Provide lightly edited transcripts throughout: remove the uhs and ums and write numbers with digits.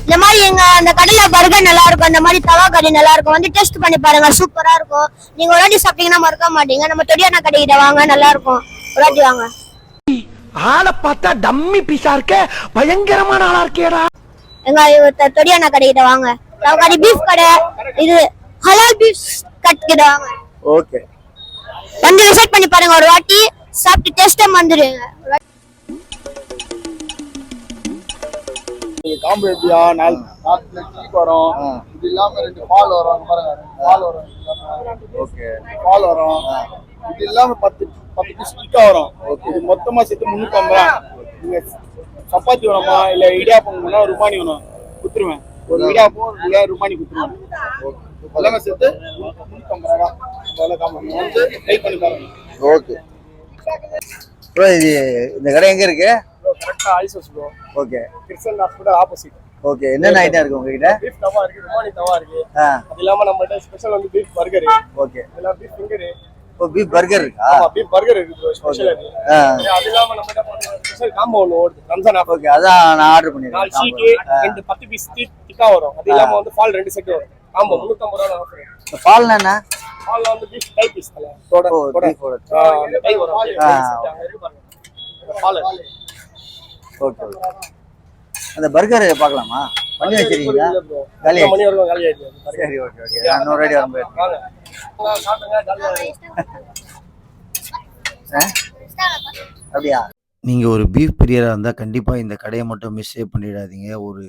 இந்த மாதிரி எங்க அந்த கடையில பர்கர் நல்லா இருக்கும், அந்த மாதிரி தவா கறி நல்லா இருக்கும், வந்து டெஸ்ட் பண்ணி பாருங்க, சூப்பரா இருக்கும். நீங்க ஒரு வாட்டி சாப்பிட்டீங்கன்னா மறக்க மாட்டீங்க. நம்ம தொடியானா கடைக்கிட்ட வாங்க, நல்லா இருக்கும், ஒரு வாட்டி வாங்க. ஆளை பார்த்தா டம்மி பீஸா இருக்க, பயங்கரமான ஆளா இருக்கேடா. எங்க தொடியானா கடைக்கிட்ட வாங்க, தவா கறி பீஃப் கடை, இது ஹலால் பீஃப் கட் கிட்ட வாங்க. ஓகே, வந்து விசிட் பண்ணி பாருங்க, ஒரு வாட்டி சாப்பிட்டு டேஸ்ட் வந்துருங்க. காம்போ எப்படியா 4 டீ வரும், இது இல்லாம 2 பால் வரும் பாருங்க, பால் வரும். ஓகே, பால் வரும். இது இல்லாம 10 பீஸ் டிக்கா வரும். இது மொத்தமா சேர்த்து 350. நீங்க சப்பாத்தி வேணுமா இல்ல இடியாப்பம் வேணுமா ருமானி வேணும் குத்துருவேன். ஒரு இடியாப்பம் இல்ல ருமானி குத்துருவேன். எல்லாமே சேர்த்து 350 ரூபா. அதனால காம்போ வந்து ட்ரை பண்ணி பாருங்க. ஓகே ப்ரோ, இது இந்த கடை எங்க இருக்கு? கரெக்ட்டா ஐசோஸ் bro. Okay, Crystal hospital opposite. Okay, என்னென்ன ஐட்டம் இருக்கு உங்ககிட்ட? பீஃப் தவா இருக்கு, ருமானி தவா இருக்கு. அது இல்லாம நம்மட்ட ஸ்பெஷல் வந்து பீஃப் பர்கர். ஓகே, இதெல்லாம் பீஃப் ஃபிங்கர். ஓ, பீஃப் பர்கர் இருக்கா? ஆமா, பீஃப் பர்கர் இருக்கு ப்ரோ, ஸ்பெஷல் அது. அது இல்லாம நம்மட்ட ஸ்பெஷல் காம்போ ஒன்னு ஓடுது, ரம்ஜான் ஆஃபர். ஓகே, அதான் நான் ஆர்டர் பண்ணிருக்கேன். 4 ஷீட் 2 10 பீஸ் டிக்கா வரும். அது இல்லாம வந்து பால் 2 செட் வரும். காம்போ 350 ரூபாய் ஆஃபர். இந்த பால்னா என்ன? பால்ல வந்து பீஃப் டைப் பீஸ் தல தோட அந்த டை வரும். அங்க இருக்கு பாருங்க பால். ஓகே, அந்த பர்கர் பார்க்கலாமா? பண்ணி வச்சிருக்கீங்களா? காலி மணி வரைக்கும் காலி ஆயிடுச்சு. சரி, ஓகே ஓகே, நான் இன்னொரு ரெடி வரும்போது வாங்க சாப்பிடுங்க. அப்படியா? நீங்கள் ஒரு பீஃப் பிரியராக இருந்தால் கண்டிப்பாக இந்த கடையை மட்டும் மிஸ்ஸே பண்ணிடாதீங்க. ஒரு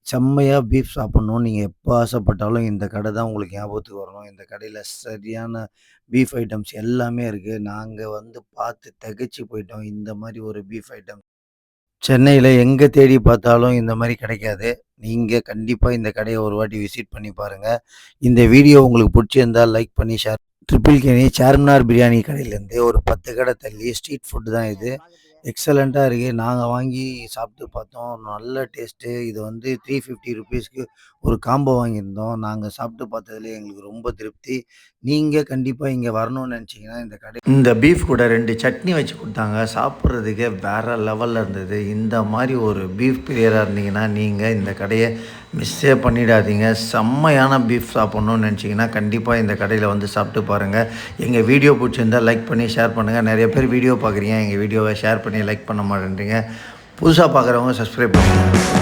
செம்மையாக பீஃப் சாப்பிட்ணும் நீங்கள் எப்போ ஆசைப்பட்டாலும் இந்த கடை தான் உங்களுக்கு ஞாபகத்துக்கு வரணும். இந்த கடையில் சரியான பீஃப் ஐட்டம்ஸ் எல்லாமே இருக்குது. நாங்கள் வந்து பார்த்து திகைச்சு போயிட்டோம். இந்த மாதிரி ஒரு பீஃப் ஐட்டம் சென்னையில் எங்கே தேடி பார்த்தாலும் இந்த மாதிரி கிடைக்காது. நீங்கள் கண்டிப்பாக இந்த கடையை ஒரு வாட்டி விசிட் பண்ணி பாருங்கள். இந்த வீடியோ உங்களுக்கு பிடிச்சிருந்தால் லைக் பண்ணி ஷேர். ட்ரிபிள் கேணி சார்மினார் பிரியாணி கடையிலேருந்து ஒரு 10 கடை தள்ளி ஸ்ட்ரீட் ஃபுட்டு தான் இது. எக்ஸலண்ட்டாக இருக்குது. நாங்கள் வாங்கி சாப்பிட்டு பார்த்தோம், நல்ல டேஸ்ட்டு. இது வந்து 350 ருபீஸ்க்கு ஒரு காம்போ வாங்கியிருந்தோம். நாங்கள் சாப்பிட்டு பார்த்ததுலேயே எங்களுக்கு ரொம்ப திருப்தி. நீங்கள் கண்டிப்பாக இங்கே வரணும்னு நினச்சிங்கன்னா இந்த பீஃப் கூட 2 சட்னி வச்சு கொடுத்தாங்க. சாப்பிட்றதுக்கே வேறு லெவலில் இருந்தது. இந்த மாதிரி ஒரு பீஃப் பிரியராக இருந்தீங்கன்னா நீங்கள் இந்த கடையை மிஸ்ஸே பண்ணிடாதீங்க. செம்மையான பீஃப் சாப்பிட்ணுன்னு நினச்சிங்கன்னா கண்டிப்பாக இந்த கடையில் வந்து சாப்பிட்டு பாருங்கள். எங்கள் வீடியோ பிடிச்சிருந்தால் லைக் பண்ணி ஷேர் பண்ணுங்கள். நிறைய பேர் வீடியோ பார்க்குறீங்க, எங்கள் வீடியோவை ஷேர் பண்ணி லைக் பண்ண மாட்டேன்றீங்க. புதுசாக பார்க்குறவங்க சப்ஸ்கிரைப் பண்ணுங்கள்.